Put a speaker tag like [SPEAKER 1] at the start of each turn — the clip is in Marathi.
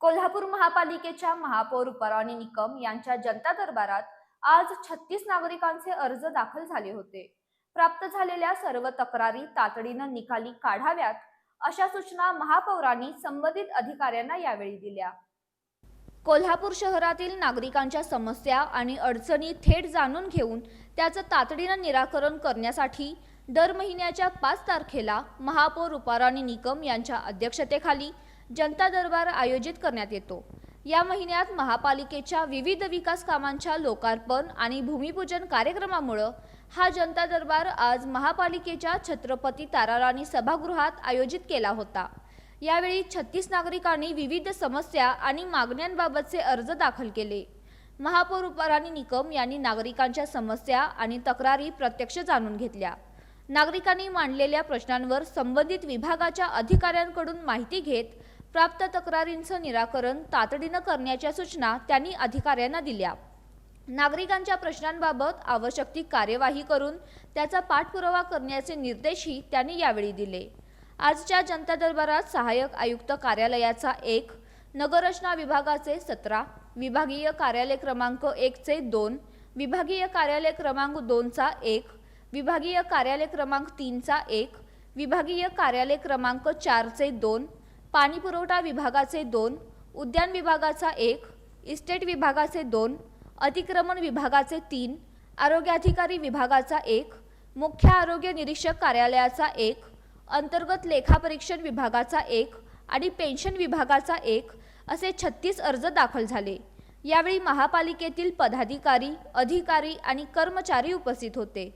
[SPEAKER 1] कोल्हापूर महापालिकेच्या महापौर परानी निकम यांच्या जनता दरबारात आज 36 नागरिकांचे अर्ज दाखल झाले होते। प्राप्त झालेल्या सर्व तक्रारी तातडीनं निकाली काढाव्यात अशा सूचना महापौरांनी संबंधित अधिकाऱ्यांना यावेळी दिल्या। कोल्हापूर शहरातील नागरिकांच्या समस्या आणि अडचणी थेट जाणून घेऊन त्याचं तातडीनं निराकरण करण्यासाठी दर महिन्याच्या 5 तारखेला महापौर परानी निकम यांच्या अध्यक्षतेखाली जनता दरबार आयोजित करण्यात येतो। या महिन्यात महापालिकेच्या विविध विकास कामांच्या लोकार्पण आणि भूमिपूजन कार्यक्रमामुळे हा जनता दरबार आज महापालिकेच्या छत्रपती ताराराणी सभागृहात आयोजित केला होता। यावेळी 36 नागरिकांनी विविध समस्या आणि मागण्यांबाबतचे अर्ज दाखल केले। महापौर परानी निकम यांनी नागरिकांच्या समस्या आणि तक्रारी प्रत्यक्ष जाणून घेतल्या। नागरिकांनी मांडलेल्या प्रश्नांवर संबंधित विभागाच्या अधिकाऱ्यांकडून माहिती घेत प्राप्त तक्रारींचं निराकरण तातडीनं करण्याच्या सूचना त्यांनी अधिकाऱ्यांना दिल्या। नागरिकांच्या प्रश्नांबाबत आवश्यक ती कार्यवाही करून त्याचा पाठपुरावा करण्याचे निर्देशही त्यांनी यावेळी दिले। आजच्या जनता दरबारात सहाय्यक आयुक्त कार्यालयाचा 1, नगररचना विभागाचे 17, विभागीय कार्यालय क्रमांक 1 चे 2, विभागीय कार्यालय क्रमांक 2 चा 1, विभागीय कार्यालय क्रमांक 3 चा 1, विभागीय कार्यालय क्रमांक 4 चे 2, पाणी पुरवठा विभागाचे 2, उद्यान विभागाचा 1, इस्टेट विभागाचे 2, अतिक्रमण विभागाचे 3, आरोग्य अधिकारी विभागाचा 1, मुख्य आरोग्य निरीक्षक कार्यालयाचा 1, अंतर्गत लेखापरीक्षण विभागाचा 1 आणि पेन्शन विभागाचा 1 असे 36 अर्ज दाखल झाले। यावेळी महापालिकेतील पदाधिकारी, अधिकारी आणि कर्मचारी उपस्थित होते।